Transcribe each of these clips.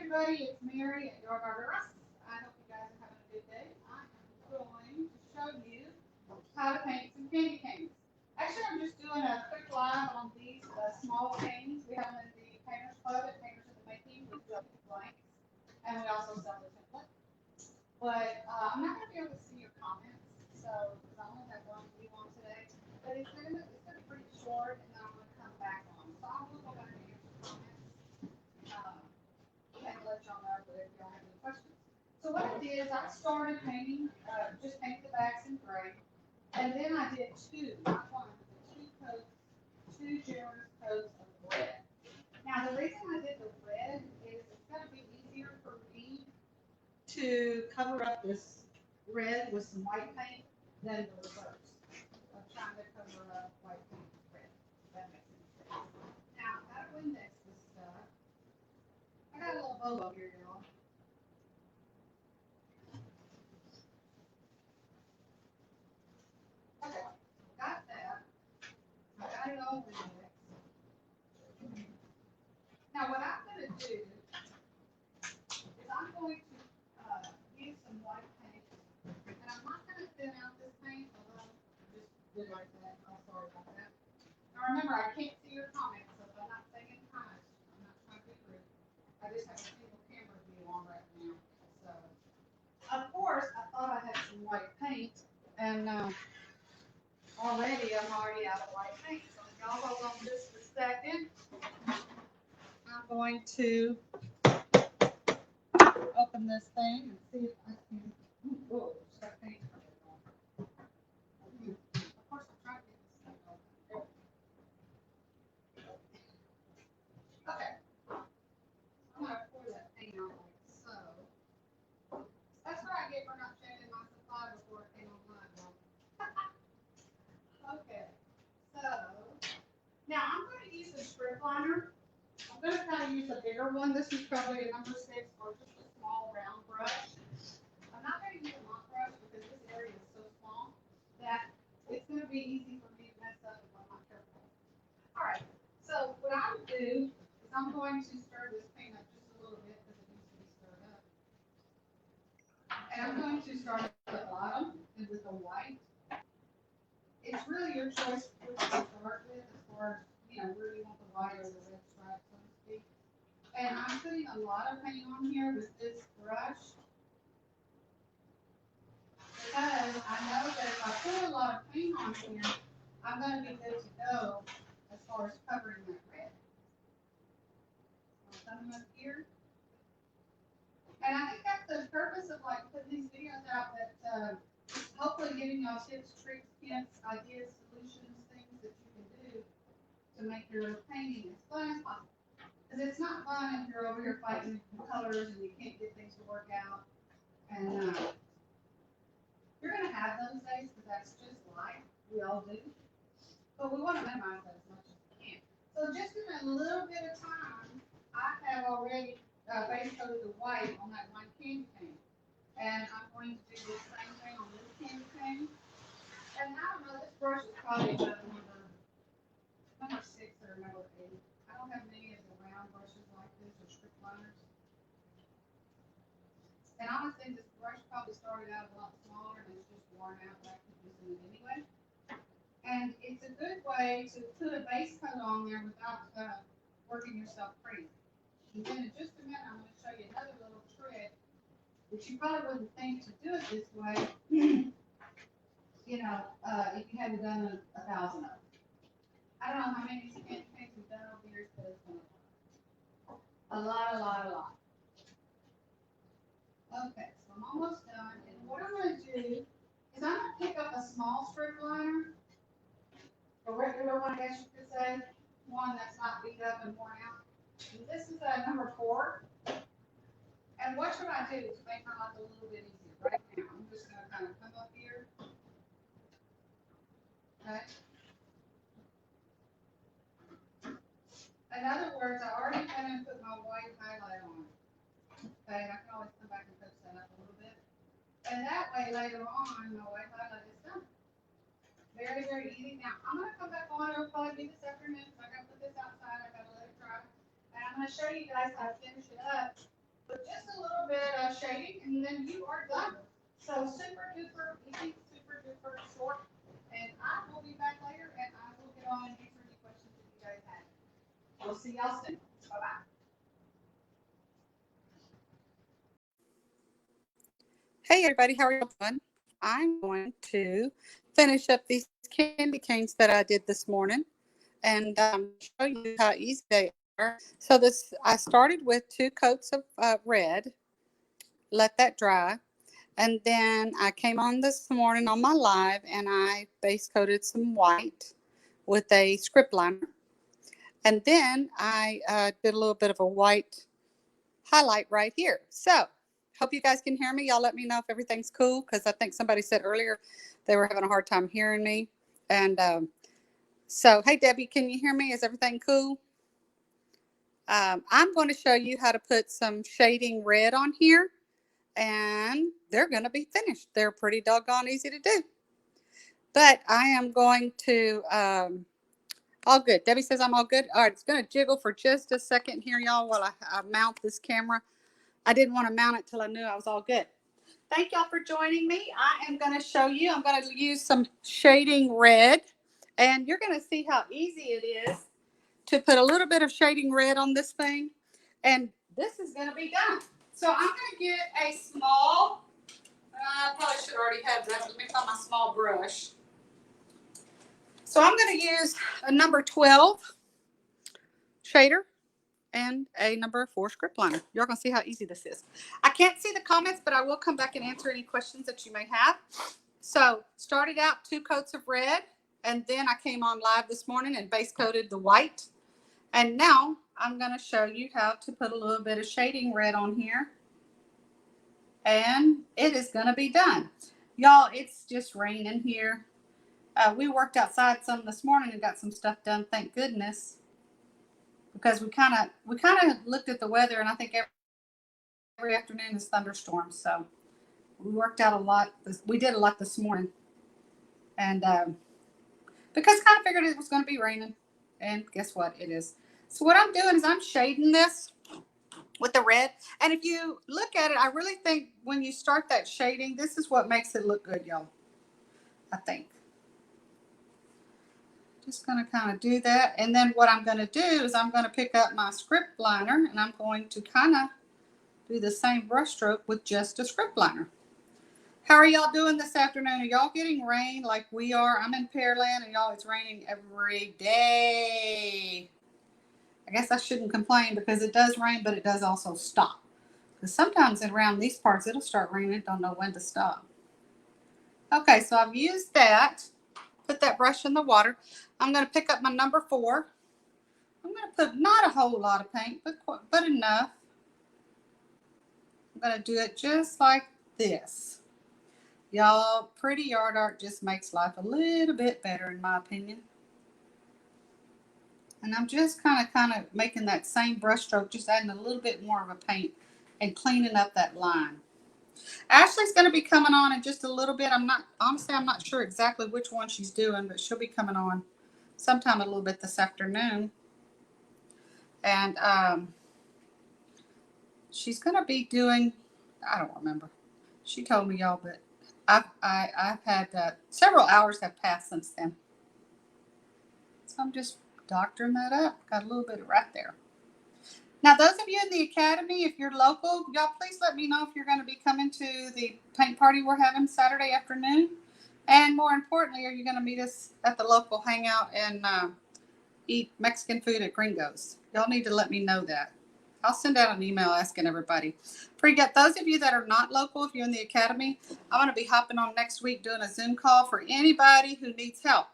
everybody, it's Mary at Your Barberas. I hope you guys are having a good day. I am going to show you how to paint some candy canes. Actually, I'm just doing a quick live on these small canes. We have them in the Painters Club at Painters in the Making. We do blanks, and we also sell the template. But I'm not going to be able to see your comments, so because I only have one view on today. But it's going to be pretty short, and then I'm going to come back on. So I will go back and answer comments. And let y'all know if y'all have any questions. So what I did is I started painting, just painted the backs in gray, and then I did not one, but two generous coats of red. Now the reason I did the red is it's going to be easier for me to cover up this red with some white paint than the reverse of trying to cover up white paint with red. That makes sense. Now I gotta index this stuff. I got a little bobo here, y'all. Okay, got that. I got it all indexed. Now what I'm going to do is I'm going to use some white paint, and I'm not going to thin out this paint, although I just did like that. I'm sorry about that. Now remember, I can't see your comments, so if I'm not saying comments, I'm not trying to be rude. I just have a single camera view on right now. So, of course, I thought I had some white paint, and I'm already out of white paint. So y'all hold on just a second. I'm going to open this thing and see if I can. Whoa, start paint. Of course, I'm trying to get this thing open. Okay. I'm going to pour that paint out like so. That's what I get for not checking my supply before it came online. Okay, so now I'm going to use a strip liner. I'm going to kind of use a bigger one. This is probably a number 6 or just a small round brush. I'm not going to use a long brush because this area is so small that it's going to be easy for me to mess up if I'm not careful. All right, so what I'm going to do is I'm going to stir this paint up just a little bit because it needs to be stirred up. And I'm going to start at the bottom and with the white. It's really your choice which to start with as far as, where you want the white or the red stripe, so to speak. And I'm putting a lot of paint on here with this brush because I know that if I put a lot of paint on here, I'm going to be good to go as far as covering that red. Coming up here. And I think that's the purpose of like putting these videos out, that hopefully giving y'all tips, tricks, hints, ideas, solutions, things that you can do to make your painting as fun as possible. Because it's not fun if you're over here fighting colors and you can't get things to work out. And you're going to have those days because that's just life. We all do. But we want to minimize that as much as we can. So just in a little bit of time, I have already base coated the white on that one candy cane. And I'm going to do the same thing on this candy cane. And I don't know, this brush is probably about number 6 or number 8. I don't have many of the round brushes like this or strip liners. And honestly, this brush probably started out a lot smaller and it's just worn out, but I keep using it anyway. And it's a good way to put a base coat on there without working yourself crazy. And then in just a minute, I'm going to show you another little trick that you probably wouldn't think to do it this way, if you hadn't done 1,000 of them. I don't know how many candy canes we've done over years, but it's been a lot. Okay, so I'm almost done. And what I'm going to do is I'm going to pick up a small strip liner, a regular one, I guess you could say, one that's not beat up and worn out. And this is number 4. And what should I do to make my life a little bit easier right now? I'm just going to kind of come up here. Okay. In other words, I already went and put my white highlight on. Okay, I can always come back and touch that up a little bit. And that way, later on, my white highlight is done. Very, very easy. Now, I'm going to come back on. It'll probably be this afternoon because I got to put this outside. I got to let it dry. And I'm going to show you guys how to finish it up with just a little bit of shading, and then you are done. So super duper easy, super duper short. And I will be back later, and I will get on and answer any questions that you guys have. We'll see y'all soon. Bye bye. Hey everybody, how are you doing? I'm going to finish up these candy canes that I did this morning and show you how easy they are. So I started with 2 coats of red, let that dry, and then I came on this morning on my live and I base coated some white with a script liner. And then I did a little bit of a white highlight right here. So hope you guys can hear me. Y'all let me know if everything's cool, because I think somebody said earlier they were having a hard time hearing me. And so, hey, Debbie, can you hear me? Is everything cool? I'm going to show you how to put some shading red on here, and they're going to be finished. They're pretty doggone easy to do. But I am going to, all good. Debbie says I'm all good. All right, it's going to jiggle for just a second here, y'all, while I mount this camera. I didn't want to mount it till I knew I was all good. Thank y'all for joining me. I am going to show you. I'm going to use some shading red, and you're going to see how easy it is to put a little bit of shading red on this thing, and this is going to be done. So I'm going to get a small, I probably should already have that. Let me find my small brush. So I'm going to use a number 12 shader and a number 4 script liner. You're going to see how easy this is. I can't see the comments, but I will come back and answer any questions that you may have. So started out 2 coats of red, and then I came on live this morning and base coated the white. And now I'm going to show you how to put a little bit of shading red on here. And it is going to be done. Y'all, it's just raining here. We worked outside some this morning and got some stuff done, thank goodness. Because we kind of looked at the weather, and I think every afternoon is thunderstorms. So we worked out a lot. We did a lot this morning, and because kind of figured it was going to be raining, and guess what? It is. So what I'm doing is I'm shading this with the red, and if you look at it, I really think when you start that shading, this is what makes it look good, y'all. I think. Just going to kind of do that, and then what I'm going to do is I'm going to pick up my script liner, and I'm going to kind of do the same brush stroke with just a script liner. How are y'all doing this afternoon? Are y'all getting rain like we are? I'm in Pearland, and y'all, it's raining every day. I guess I shouldn't complain because it does rain, but it does also stop. Because sometimes around these parts, it'll start raining. Don't know when to stop. Okay, so I've used that. Put that brush in the water. I'm going to pick up my number 4. I'm going to put not a whole lot of paint, but enough. I'm going to do it just like this. Y'all, pretty yard art just makes life a little bit better in my opinion. And I'm just kind of making that same brush stroke, just adding a little bit more of a paint and cleaning up that line. Ashley's going to be coming on in just a little bit. I'm not sure exactly which one she's doing, but she'll be coming on sometime a little bit this afternoon. And she's going to be doing, I don't remember. She told me, y'all, but I've had several hours have passed since then. So I'm just doctoring that up. Got a little bit right there. Now, those of you in the academy, if you're local, y'all please let me know if you're going to be coming to the paint party we're having Saturday afternoon. And more importantly, are you going to meet us at the local hangout and eat Mexican food at Gringo's? Y'all need to let me know that. I'll send out an email asking everybody. Forget those of you that are not local, if you're in the academy, I'm going to be hopping on next week doing a Zoom call for anybody who needs help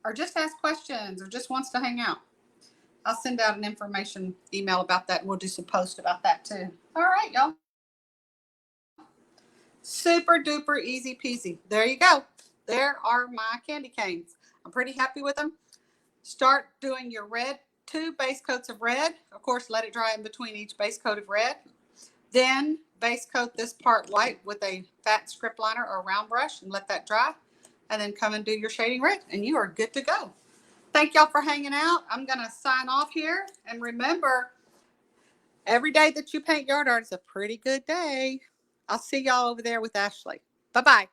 or just ask questions or just wants to hang out. I'll send out an information email about that, and we'll do some posts about that too. All right, y'all. Super duper easy peasy. There you go. There are my candy canes. I'm pretty happy with them. Start doing your red, 2 base coats of red. Of course, let it dry in between each base coat of red. Then base coat this part white with a fat script liner or round brush and let that dry. And then come and do your shading red, and you are good to go. Thank y'all for hanging out. I'm going to sign off here. And remember, Every day that you paint yard art is a pretty good day. I'll see y'all over there with Ashley. Bye-bye.